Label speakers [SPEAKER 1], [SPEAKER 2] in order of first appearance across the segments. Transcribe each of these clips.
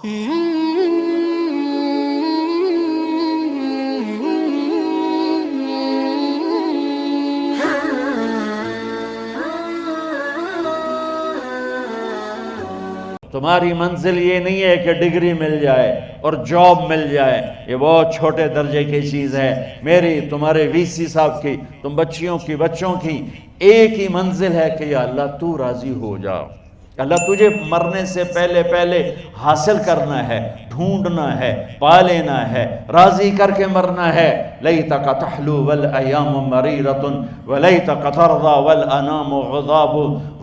[SPEAKER 1] تمہاری منزل یہ نہیں ہے کہ ڈگری مل جائے اور جاب مل جائے، یہ بہت چھوٹے درجے کی چیز ہے۔ میری، تمہارے وی سی صاحب کی، تم بچوں کی ایک ہی منزل ہے کہ یا اللہ تو راضی ہو جا۔ اللہ تجھے مرنے سے پہلے حاصل کرنا ہے، ڈھونڈنا ہے، پا لینا ہے، راضی کر کے مرنا ہے۔ لیتک تحلو والایام مریرۃ ولیتک ترضی والانام غضاب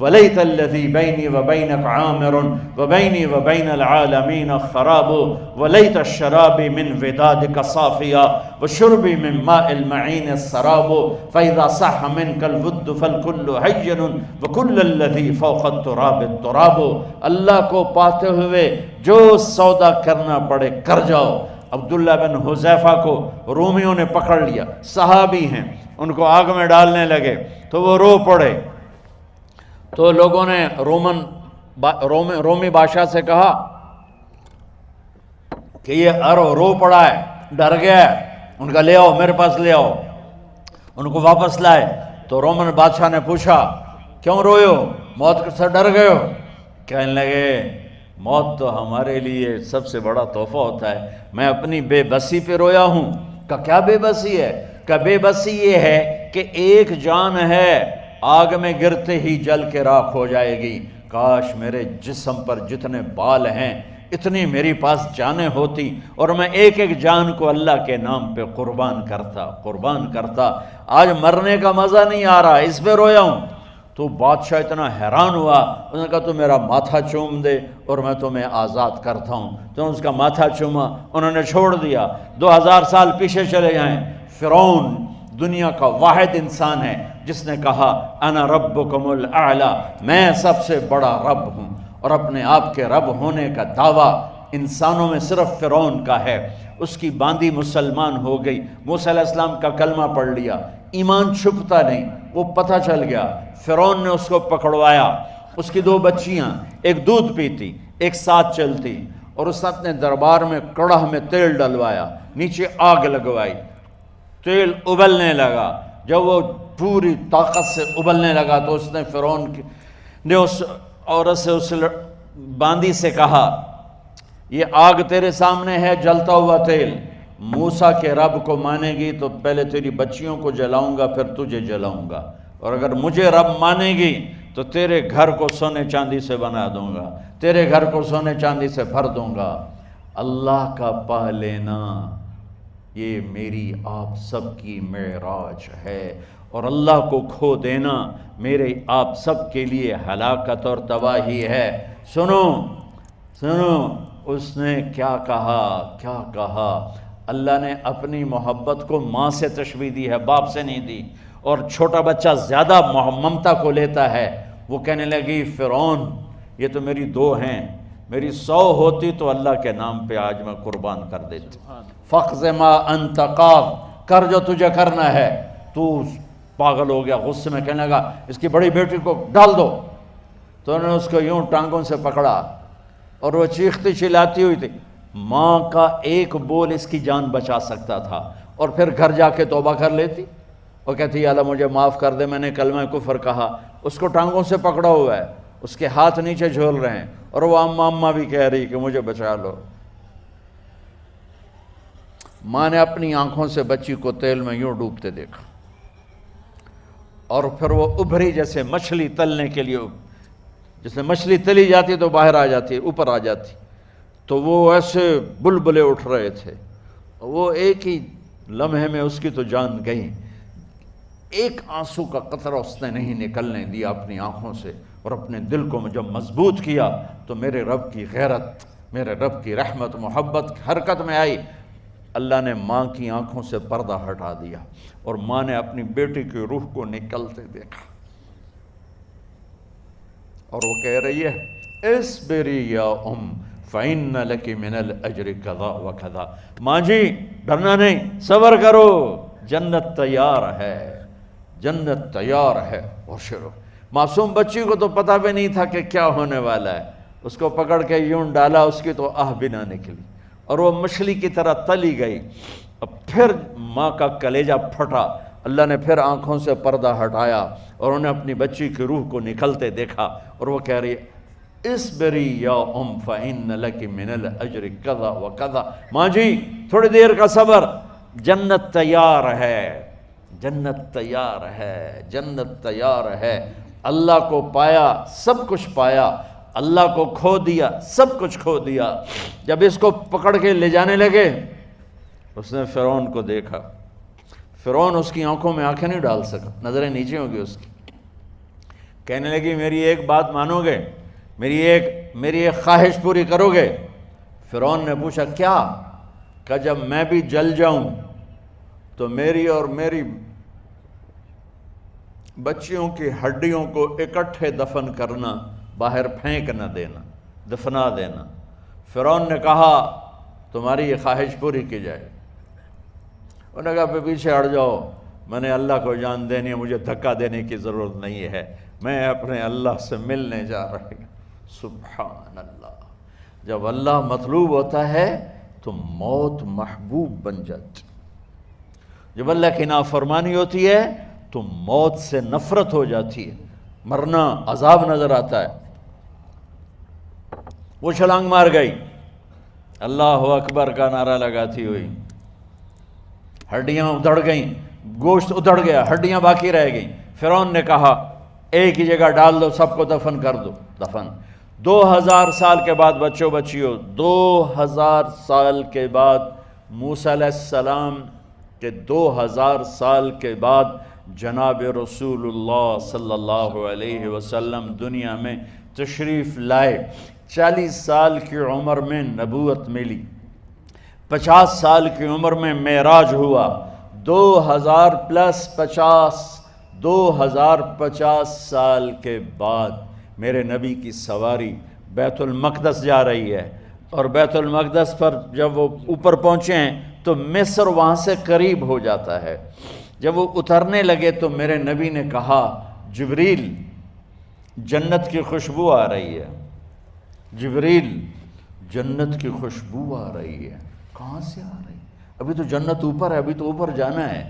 [SPEAKER 1] ولیت الذی بینی وبینک عامر وبینی وبین العالمین خراب ولیت الشراب من ودادک صافیا وشربی من ماء المعین السراب فاذا صح منک الود فالکل حین وکل الذی فوق التراب التراب۔ اللہ کو پاتے ہوئے جو سودا کرنا پڑے کر جاؤ۔ عبداللہ بن حذیفہ کو رومیوں نے پکڑ لیا، صحابی ہیں، ان کو آگ میں ڈالنے لگے تو وہ رو پڑے، تو لوگوں نے رومی بادشاہ سے کہا کہ یہ رو پڑا ہے، ڈر گیا ہے، ان کا لے آؤ، میرے پاس لے آؤ۔ ان کو واپس لائے تو رومن بادشاہ نے پوچھا کیوں روئے ہو، موت سے ڈر گئے ہو؟ کہنے لگے موت تو ہمارے لیے سب سے بڑا تحفہ ہوتا ہے، میں اپنی بے بسی پہ رویا ہوں۔ کہ کیا بے بسی ہے؟ کہ بے بسی یہ ہے کہ ایک جان ہے آگ میں گرتے ہی جل کے راکھ ہو جائے گی، کاش میرے جسم پر جتنے بال ہیں اتنی میری پاس جانیں ہوتی اور میں ایک ایک جان کو اللہ کے نام پہ قربان کرتا۔ آج مرنے کا مزہ نہیں آ رہا، اس پہ رویا ہوں۔ تو بادشاہ اتنا حیران ہوا، انہوں نے کہا تو میرا ماتھا چوم دے اور میں تمہیں آزاد کرتا ہوں۔ تو اس کا ماتھا چوما، انہوں نے چھوڑ دیا۔ 2000 سال پیچھے چلے جائیں، فرعون دنیا کا واحد انسان ہے جس نے کہا انا ربکم الاعلی، میں سب سے بڑا رب ہوں، اور اپنے آپ کے رب ہونے کا دعویٰ انسانوں میں صرف فرعون کا ہے۔ اس کی باندی مسلمان ہو گئی، موسیٰ علیہ السلام کا کلمہ پڑھ لیا، ایمان چھپتا نہیں، وہ پتہ چل گیا۔ فرعون نے اس کو پکڑوایا، اس کی 2 بچیاں، ایک دودھ پیتی ایک ساتھ چلتی، اور اس نے اپنے دربار میں کڑاہ میں تیل ڈلوایا، نیچے آگ لگوائی، تیل ابلنے لگا۔ جب وہ پوری طاقت سے ابلنے لگا تو اس نے فرعون نے اس عورت سے، اس باندی سے کہا یہ آگ تیرے سامنے ہے، جلتا ہوا تیل، موسیٰ کے رب کو مانے گی تو پہلے تیری بچیوں کو جلاؤں گا پھر تجھے جلاؤں گا، اور اگر مجھے رب مانے گی تو تیرے گھر کو سونے چاندی سے بنا دوں گا، تیرے گھر کو سونے چاندی سے بھر دوں گا۔ اللہ کا پا لینا یہ میری آپ سب کی معراج ہے، اور اللہ کو کھو دینا میرے آپ سب کے لیے ہلاکت اور تباہی ہے۔ سنو اس نے کیا کہا؟ اللہ نے اپنی محبت کو ماں سے تشبیہ دی ہے، باپ سے نہیں دی، اور چھوٹا بچہ زیادہ ممتا کو لیتا ہے۔ وہ کہنے لگی فرعون یہ تو میری 2 ہیں، میری 100 ہوتی تو اللہ کے نام پہ آج میں قربان کر دیتی۔ فَقْضِ مَا أَنْتَ قَاضٍ، کر جو تجھے کرنا ہے۔ تو پاگل ہو گیا، غصے میں کہنے لگا اس کی بڑی بیٹی کو ڈال دو۔ تو انہوں نے اس کو یوں ٹانگوں سے پکڑا اور وہ چیختی چلاتی ہوئی تھی۔ ماں کا ایک بول اس کی جان بچا سکتا تھا، اور پھر گھر جا کے توبہ کر لیتی اور کہتی اللہ مجھے معاف کر دے، میں نے کلمہ کفر کہا۔ اس کو ٹانگوں سے پکڑا ہوا ہے، اس کے ہاتھ نیچے جھول رہے ہیں، اور وہ اماں بھی کہہ رہی کہ مجھے بچا لو۔ ماں نے اپنی آنکھوں سے بچی کو تیل میں یوں ڈوبتے دیکھا، اور پھر وہ ابھری جیسے مچھلی تلنے کے لیے، جیسے مچھلی تلی جاتی تو باہر آ جاتی، اوپر آ جاتی، تو وہ ایسے بلبلے اٹھ رہے تھے۔ وہ ایک ہی لمحے میں اس کی تو جان گئی، ایک آنسو کا قطرہ اس نے نہیں نکلنے دیا اپنی آنکھوں سے، اور اپنے دل کو جب مضبوط کیا تو میرے رب کی غیرت، میرے رب کی رحمت محبت حرکت میں آئی۔ اللہ نے ماں کی آنکھوں سے پردہ ہٹا دیا، اور ماں نے اپنی بیٹی کی روح کو نکلتے دیکھا، اور وہ کہہ رہی ہے اصبری یا فَإِنَّ لَكِ مِنَ الْأَجْرِ كَذَا وَكَذَا، ماں جی ڈرنا نہیں، صبر کرو، جنت تیار ہے، جنت تیار ہے۔ اور شروع معصوم بچی کو تو پتہ بھی نہیں تھا کہ کیا ہونے والا ہے، اس کو پکڑ کے یوں ڈالا، اس کی تو آہ بھی نہ نکلی اور وہ مچھلی کی طرح تلی گئی۔ اب پھر ماں کا کلیجہ پھٹا، اللہ نے پھر آنکھوں سے پردہ ہٹایا اور انہیں اپنی بچی کی روح کو نکلتے دیکھا، اور وہ کہہ رہی ہے اصبری یا فإن لک من الأجر کذا و کذا۔ ماں جی تھوڑی دیر کا صبر، جنت تیار ہے، جنت تیار ہے، جنت تیار ہے۔ اللہ کو پایا، سب کچھ پایا، اللہ کو کھو دیا، سب کچھ کھو دیا۔ جب اس کو پکڑ کے لے جانے لگے، اس نے فرعون کو دیکھا۔ فرعون اس کی آنکھوں میں آنکھیں نہیں ڈال سکا، نظریں نیچے ہوں گی اس کی۔ کہنے لگی میری ایک بات مانو گے، میری ایک خواہش پوری کرو گے؟ فرعون نے پوچھا کیا؟ کہ جب میں بھی جل جاؤں تو میری اور میری بچیوں کی ہڈیوں کو اکٹھے دفن کرنا، باہر پھینک نہ دینا، دفنا دینا۔ فرعون نے کہا تمہاری یہ خواہش پوری کی جائے۔ انہوں نے کہا پہ پیچھے ہٹ جاؤ، میں نے اللہ کو جان دینی ہے، مجھے دھکا دینے کی ضرورت نہیں ہے، میں اپنے اللہ سے ملنے جا رہی ہوں۔ سبحان اللہ، جب اللہ مطلوب ہوتا ہے تو موت محبوب بن جاتی، جب اللہ کی نافرمانی ہوتی ہے تو موت سے نفرت ہو جاتی ہے، مرنا عذاب نظر آتا ہے۔ وہ چھلانگ مار گئی، اللہ اکبر کا نعرہ لگاتی ہوئی، ہڈیاں ادھڑ گئیں، گوشت ادھڑ گیا، ہڈیاں باقی رہ گئیں۔ فرعون نے کہا ایک ہی جگہ ڈال دو، سب کو دفن کر دو۔ دفن 2000 سال کے بعد بچوں بچیوں، 2000 سال کے بعد موسیٰ علیہ السلام کے 2000 سال کے بعد جناب رسول اللہ صلی اللہ علیہ وسلم دنیا میں تشریف لائے۔ 40 سال کی عمر میں نبوت ملی، 50 سال کی عمر میں معراج ہوا، 2000 پلس 50، 2050 سال کے بعد میرے نبی کی سواری بیت المقدس جا رہی ہے، اور بیت المقدس پر جب وہ اوپر پہنچے ہیں تو مصر وہاں سے قریب ہو جاتا ہے۔ جب وہ اترنے لگے تو میرے نبی نے کہا جبریل جنت کی خوشبو آ رہی ہے، جبریل جنت کی خوشبو آ رہی ہے۔ کہاں سے آ رہی ہے؟ ابھی تو جنت اوپر ہے، ابھی تو اوپر جانا ہے،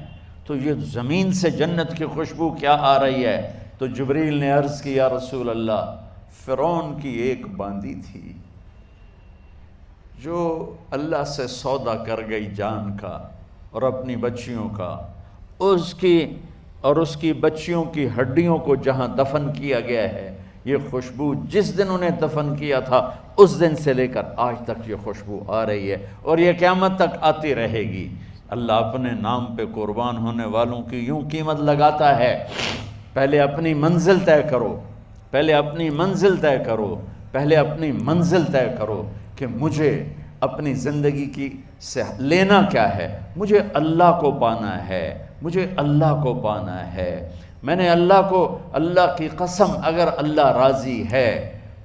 [SPEAKER 1] تو یہ زمین سے جنت کی خوشبو کیا آ رہی ہے؟ تو جبریل نے عرض کی یا رسول اللہ، فرعون کی ایک باندی تھی جو اللہ سے سودا کر گئی جان کا اور اپنی بچیوں کا، اس کی بچیوں کی ہڈیوں کو جہاں دفن کیا گیا ہے، یہ خوشبو جس دن انہیں دفن کیا تھا اس دن سے لے کر آج تک یہ خوشبو آ رہی ہے اور یہ قیامت تک آتی رہے گی۔ اللہ اپنے نام پہ قربان ہونے والوں کی یوں قیمت لگاتا ہے۔ پہلے اپنی منزل طے کرو، پہلے اپنی منزل طے کرو، پہلے اپنی منزل طے کرو کہ مجھے اپنی زندگی کی سے لینا کیا ہے۔ مجھے اللہ کو پانا ہے، مجھے اللہ کو پانا ہے۔ میں نے اللہ کی قسم، اگر اللہ راضی ہے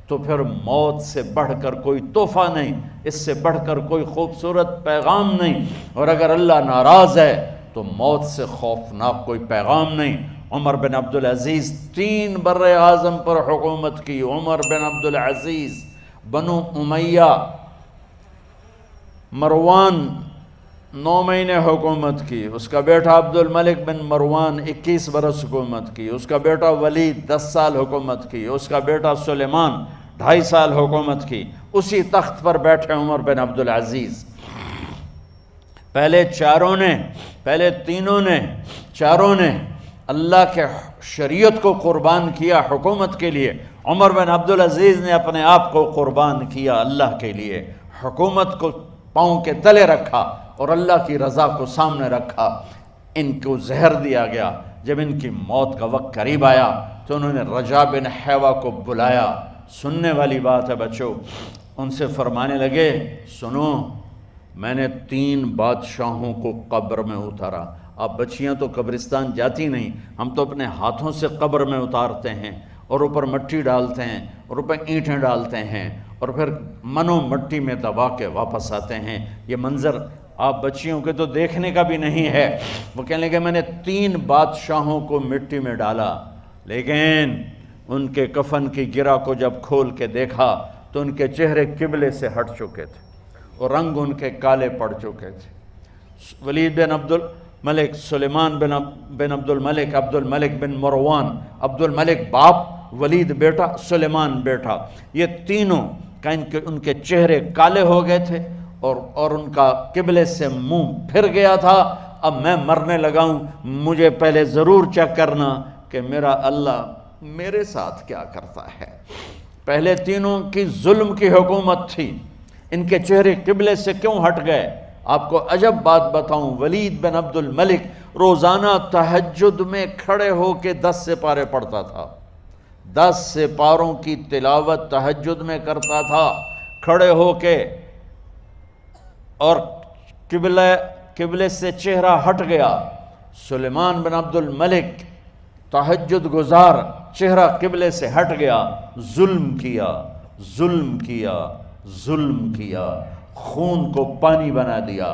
[SPEAKER 1] تو پھر موت سے بڑھ کر کوئی تحفہ نہیں، اس سے بڑھ کر کوئی خوبصورت پیغام نہیں، اور اگر اللہ ناراض ہے تو موت سے خوفناک کوئی پیغام نہیں۔ عمر بن عبدالعزیز 3 بر اعظم پر حکومت کی۔ عمر بن عبدالعزیز، بنو امیہ، مروان 9 مہینے حکومت کی، اس کا بیٹا عبد الملک بن مروان 21 برس حکومت کی، اس کا بیٹا ولید 10 سال حکومت کی، اس کا بیٹا سلیمان 2.5 سال حکومت کی۔ اسی تخت پر بیٹھے عمر بن عبدالعزیز۔ پہلے چاروں نے اللہ کے شریعت کو قربان کیا حکومت کے لیے۔ عمر بن عبدالعزیز نے اپنے آپ کو قربان کیا اللہ کے لیے، حکومت کو پاؤں کے تلے رکھا اور اللہ کی رضا کو سامنے رکھا۔ ان کو زہر دیا گیا۔ جب ان کی موت کا وقت قریب آیا تو انہوں نے رجا بن حیوہ کو بلایا۔ سننے والی بات ہے بچوں، ان سے فرمانے لگے سنو، میں نے 3 بادشاہوں کو قبر میں اتارا۔ اب بچیاں تو قبرستان جاتی نہیں، ہم تو اپنے ہاتھوں سے قبر میں اتارتے ہیں اور اوپر مٹی ڈالتے ہیں اور اوپر اینٹیں ڈالتے ہیں اور پھر منو مٹی میں دبا کے واپس آتے ہیں۔ یہ منظر آپ بچیوں کے تو دیکھنے کا بھی نہیں ہے۔ وہ کہنے لگے میں نے 3 بادشاہوں کو مٹی میں ڈالا، لیکن ان کے کفن کی گرہ کو جب کھول کے دیکھا تو ان کے چہرے قبلے سے ہٹ چکے تھے اور رنگ ان کے کالے پڑ چکے تھے۔ ولید بن عبد الملک، سلیمان بن عبد الملک، عبد الملک بن مروان، عبد الملک باپ، ولید بیٹا، سلیمان بیٹا، یہ تینوں کا ان کے چہرے کالے ہو گئے تھے اور ان کا قبلے سے منہ پھر گیا تھا۔ اب میں مرنے لگا ہوں، مجھے پہلے ضرور چیک کرنا کہ میرا اللہ میرے ساتھ کیا کرتا ہے۔ پہلے تینوں کی ظلم کی حکومت تھی، ان کے چہرے قبلے سے کیوں ہٹ گئے؟ آپ کو عجب بات بتاؤں، ولید بن عبد الملک روزانہ تہجد میں کھڑے ہو کے 10 سپارے پڑھتا تھا، 10 سپاروں کی تلاوت تہجد میں کرتا تھا کھڑے ہو کے، اور قبلے سے چہرہ ہٹ گیا۔ سلیمان بن عبد الملک تہجد گزار، چہرہ قبلے سے ہٹ گیا، ظلم کیا، ظلم کیا، ظلم کیا، خون کو پانی بنا دیا،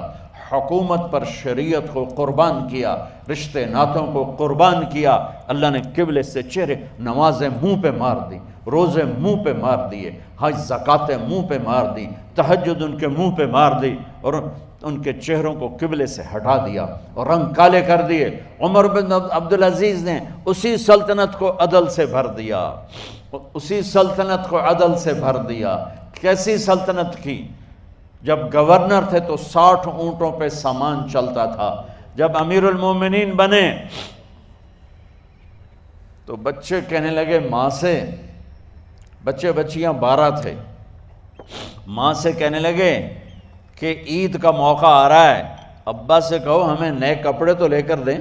[SPEAKER 1] حکومت پر شریعت کو قربان کیا، رشتے ناتوں کو قربان کیا۔ اللہ نے قبلے سے چہرے، نمازیں منہ پہ مار دی، روزے منہ پہ مار دیے، حج زکاتیں منہ پہ مار دی، تہجد ان کے منہ پہ مار دی، اور ان کے چہروں کو قبلے سے ہٹا دیا اور رنگ کالے کر دیے۔ عمر بن عبدالعزیز نے اسی سلطنت کو عدل سے بھر دیا، اسی سلطنت کو عدل سے بھر دیا۔ کیسی سلطنت کی؟ جب گورنر تھے تو 60 اونٹوں پہ سامان چلتا تھا، جب امیر المومنین بنے تو بچے کہنے لگے ماں سے، بچے بچیاں 12 تھے، ماں سے کہنے لگے کہ عید کا موقع آ رہا ہے، ابا سے کہو ہمیں نئے کپڑے تو لے کر دیں۔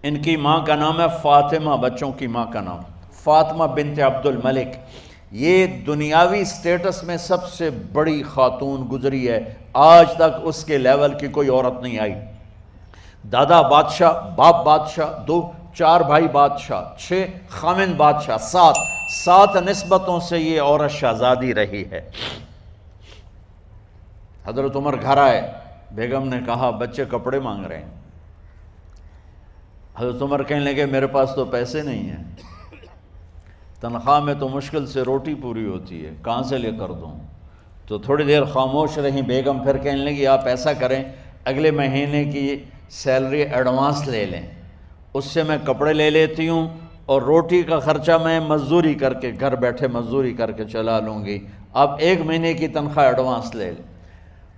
[SPEAKER 1] ان کی ماں کا نام ہے فاطمہ، بچوں کی ماں کا نام فاطمہ بنت عبد الملک۔ یہ دنیاوی سٹیٹس میں سب سے بڑی خاتون گزری ہے، آج تک اس کے لیول کی کوئی عورت نہیں آئی۔ دادا بادشاہ، باپ بادشاہ، 4 بھائی بادشاہ، 6 خامند بادشاہ، 7 نسبتوں سے یہ عورت شہزادی رہی ہے۔ حضرت عمر گھر آئے، بیگم نے کہا بچے کپڑے مانگ رہے ہیں۔ حضرت عمر کہنے لگے میرے پاس تو پیسے نہیں ہیں، تنخواہ میں تو مشکل سے روٹی پوری ہوتی ہے، کہاں سے لے کر دوں؟ تو تھوڑی دیر خاموش رہیں، بیگم پھر کہنے لگی آپ ایسا کریں، اگلے مہینے کی سیلری ایڈوانس لے لیں، اس سے میں کپڑے لے لیتی ہوں اور روٹی کا خرچہ میں مزدوری کر کے، گھر بیٹھے مزدوری کر کے چلا لوں گی، آپ 1 مہینے کی تنخواہ ایڈوانس لے لیں۔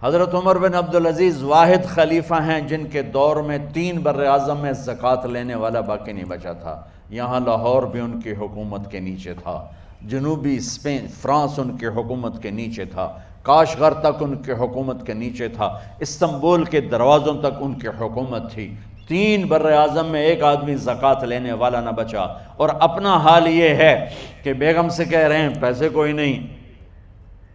[SPEAKER 1] حضرت عمر بن عبدالعزیز واحد خلیفہ ہیں جن کے دور میں 3 بر اعظم میں زکوٰۃ لینے والا باقی نہیں بچا تھا۔ یہاں لاہور بھی ان کی حکومت کے نیچے تھا، جنوبی اسپین فرانس ان کی حکومت کے نیچے تھا، کاشغر تک ان کی حکومت کے نیچے تھا، استنبول کے دروازوں تک ان کی حکومت تھی۔ 3 بر اعظم میں ایک آدمی زکوٰۃ لینے والا نہ بچا، اور اپنا حال یہ ہے کہ بیگم سے کہہ رہے ہیں پیسے کوئی نہیں،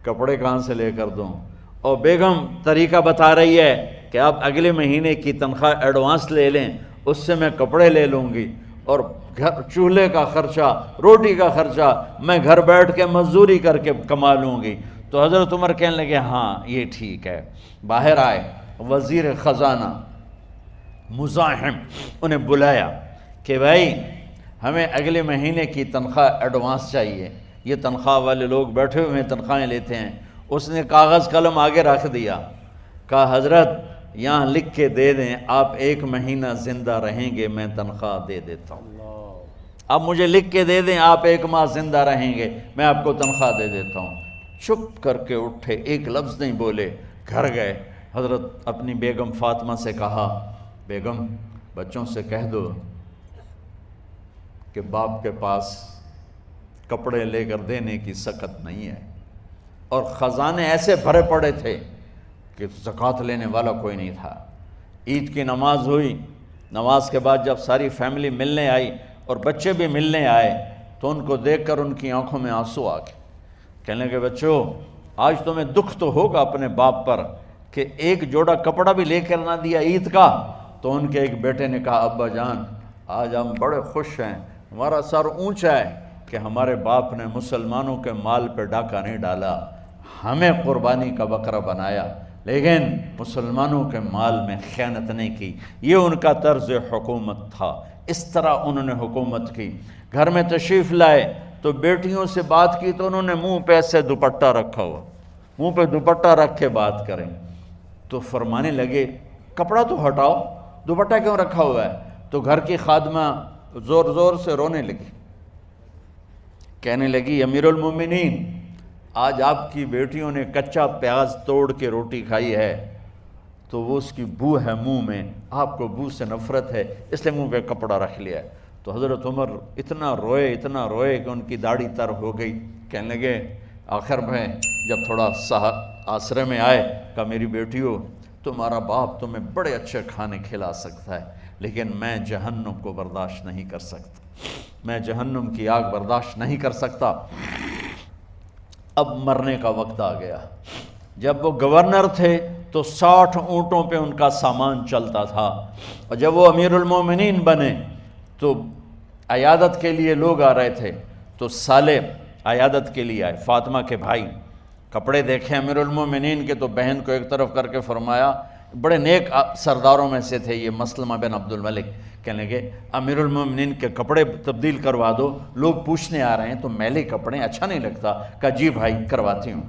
[SPEAKER 1] کپڑے کہاں سے لے کر دوں؟ اور بیگم طریقہ بتا رہی ہے کہ آپ اگلے مہینے کی تنخواہ ایڈوانس لے لیں، اس سے میں کپڑے لے لوں گی، اور چولہے کا خرچہ، روٹی کا خرچہ میں گھر بیٹھ کے مزدوری کر کے کما لوں گی۔ تو حضرت عمر کہنے لگے ہاں یہ ٹھیک ہے۔ باہر آئے وزیر خزانہ مزاحم، انہیں بلایا کہ بھائی ہمیں اگلے مہینے کی تنخواہ ایڈوانس چاہیے، یہ تنخواہ والے لوگ بیٹھے ہوئے ہیں تنخواہیں لیتے ہیں۔ اس نے کاغذ قلم آگے رکھ دیا، کہا حضرت یہاں لکھ کے دے دیں آپ 1 مہینہ زندہ رہیں گے میں تنخواہ دے دیتا ہوں، اب مجھے لکھ کے دے دیں آپ 1 ماہ زندہ رہیں گے میں آپ کو تنخواہ دے دیتا ہوں۔ چپ کر کے اٹھے، ایک لفظ نہیں بولے، گھر گئے۔ حضرت اپنی بیگم فاطمہ سے کہا بیگم بچوں سے کہہ دو کہ باپ کے پاس کپڑے لے کر دینے کی سکت نہیں ہے، اور خزانے ایسے بھرے پڑے تھے کہ زکوٰۃ لینے والا کوئی نہیں تھا۔ عید کی نماز ہوئی، نماز کے بعد جب ساری فیملی ملنے آئی اور بچے بھی ملنے آئے تو ان کو دیکھ کر ان کی آنکھوں میں آنسو آ گئے۔ کہنے لگے بچوں آج تمہیں دکھ تو ہوگا اپنے باپ پر کہ ایک جوڑا کپڑا بھی لے کر نہ دیا عید کا۔ تو ان کے ایک بیٹے نے کہا ابا جان آج ہم بڑے خوش ہیں، ہمارا سر اونچا ہے کہ ہمارے باپ نے مسلمانوں کے مال پہ ڈاکہ نہیں ڈالا، ہمیں قربانی کا بکرا بنایا، لیکن مسلمانوں کے مال میں خیانت نہیں کی۔ یہ ان کا طرز حکومت تھا، اس طرح انہوں نے حکومت کی۔ گھر میں تشریف لائے تو بیٹیوں سے بات کی تو انہوں نے منہ پہ ایسے دوپٹہ رکھا ہوا، منہ پہ دوپٹہ رکھ کے بات کریں، تو فرمانے لگے کپڑا تو ہٹاؤ، دوپٹہ کیوں رکھا ہوا ہے؟ تو گھر کی خادمہ زور زور سے رونے لگی، کہنے لگی امیر المومنین آج آپ کی بیٹیوں نے کچا پیاز توڑ کے روٹی کھائی ہے تو وہ اس کی بو ہے منہ میں، آپ کو بو سے نفرت ہے اس لیے منہ پہ کپڑا رکھ لیا ہے۔ تو حضرت عمر اتنا روئے کہ ان کی داڑھی تر ہو گئی، کہنے لگے آخر میں جب تھوڑا آسرے میں آئے، کہا میری بیٹیوں تمہارا باپ تمہیں بڑے اچھے کھانے کھلا سکتا ہے لیکن میں جہنم کو برداشت نہیں کر سکتا، میں جہنم کی آگ برداشت نہیں کر سکتا۔ اب مرنے کا وقت آ گیا۔ جب وہ گورنر تھے تو 60 اونٹوں پہ ان کا سامان چلتا تھا، اور جب وہ امیر المومنین بنے تو عیادت کے لیے لوگ آ رہے تھے، تو سالے عیادت کے لیے آئے، فاطمہ کے بھائی، کپڑے دیکھیں امیر المومنین کے تو بہن کو ایک طرف کر کے فرمایا، بڑے نیک سرداروں میں سے تھے یہ مسلمہ بن عبد الملک، کہنے لگے امیر المومنین کے کپڑے تبدیل کروا دو، لوگ پوچھنے آ رہے ہیں تو میلے کپڑے اچھا نہیں لگتا، کہا جی بھائی کرواتی ہوں۔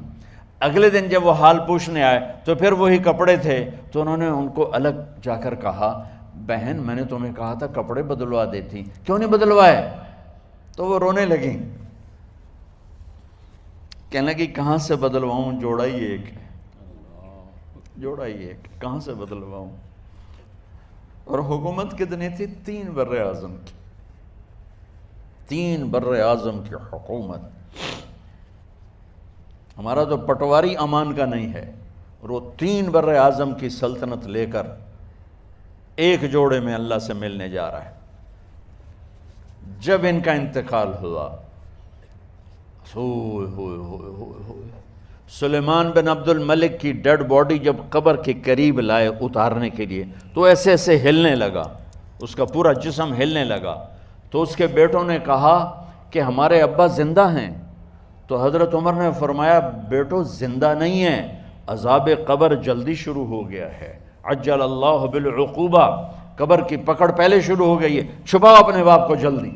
[SPEAKER 1] اگلے دن جب وہ حال پوچھنے آئے تو پھر وہی کپڑے تھے، تو انہوں نے ان کو الگ جا کر کہا بہن میں نے تمہیں کہا تھا کپڑے بدلوا دیتی، کیوں نہیں بدلوائے؟ تو وہ رونے لگیں، کہنے لگی کہاں سے بدلواؤں، جوڑا ہی ایک کہاں سے بدلواؤں؟ اور حکومت کتنی تھی؟ 3 بر اعظم کی، 3 بر اعظم کی حکومت۔ ہمارا تو پٹواری امان کا نہیں ہے، اور وہ 3 بر اعظم کی سلطنت لے کر ایک جوڑے میں اللہ سے ملنے جا رہا ہے۔ جب ان کا انتقال ہوا، سلیمان بن عبد الملک کی ڈیڈ باڈی جب قبر کے قریب لائے اتارنے کے لیے تو ایسے ایسے ہلنے لگا، اس کا پورا جسم ہلنے لگا، تو اس کے بیٹوں نے کہا کہ ہمارے ابا زندہ ہیں، تو حضرت عمر نے فرمایا بیٹو زندہ نہیں ہیں، عذاب قبر جلدی شروع ہو گیا ہے، عجل اللہ بالعقوبہ، قبر کی پکڑ پہلے شروع ہو گئی ہے، چھپاؤ اپنے باپ کو جلدی۔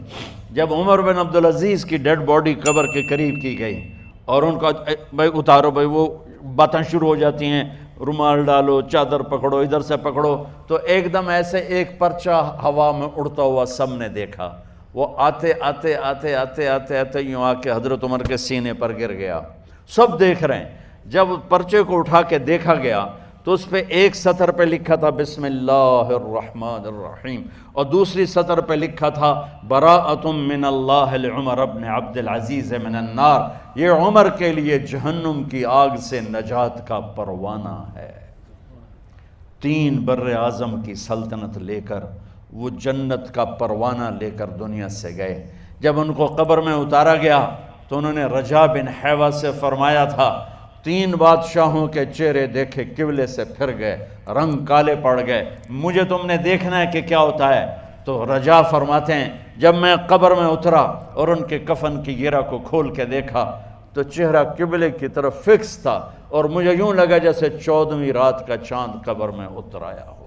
[SPEAKER 1] جب عمر بن عبدالعزیز کی ڈیڈ باڈی قبر کے قریب کی گئی اور ان کا بھائی اتارو، بھائی وہ باتیں شروع ہو جاتی ہیں، رومال ڈالو، چادر پکڑو، ادھر سے پکڑو، تو ایک دم ایسے ایک پرچہ ہوا میں اڑتا ہوا سب نے دیکھا، وہ آتے آتے آتے آتے آتے آتے یوں آ کے حضرت عمر کے سینے پر گر گیا، سب دیکھ رہے ہیں۔ جب پرچے کو اٹھا کے دیکھا گیا تو اس پہ ایک سطر پہ لکھا تھا بسم اللہ الرحمن الرحیم، اور دوسری سطر پہ لکھا تھا براءۃ من اللہ لعمر بن عبد العزیز من النار، یہ عمر کے لیے جہنم کی آگ سے نجات کا پروانہ ہے۔ 3 بر اعظم کی سلطنت لے کر وہ جنت کا پروانہ لے کر دنیا سے گئے۔ جب ان کو قبر میں اتارا گیا تو انہوں نے رجا بن حیوہ سے فرمایا تھا 3 بادشاہوں کے چہرے دیکھے قبلے سے پھر گئے، رنگ کالے پڑ گئے، مجھے تم نے دیکھنا ہے کہ کیا ہوتا ہے؟ تو رجا فرماتے ہیں جب میں قبر میں اترا اور ان کے کفن کی گرہ کو کھول کے دیکھا تو چہرہ قبلے کی طرف فکس تھا، اور مجھے یوں لگا جیسے 14ویں رات کا چاند قبر میں اتر آیا ہو۔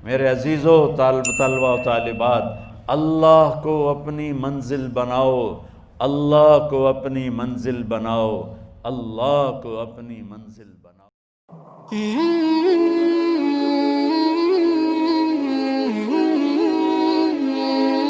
[SPEAKER 1] میرے عزیزو، طلبہ و طالبات، اللہ کو اپنی منزل بناؤ، اللہ کو اپنی منزل بناؤ، اللہ کو اپنی منزل بناؤ۔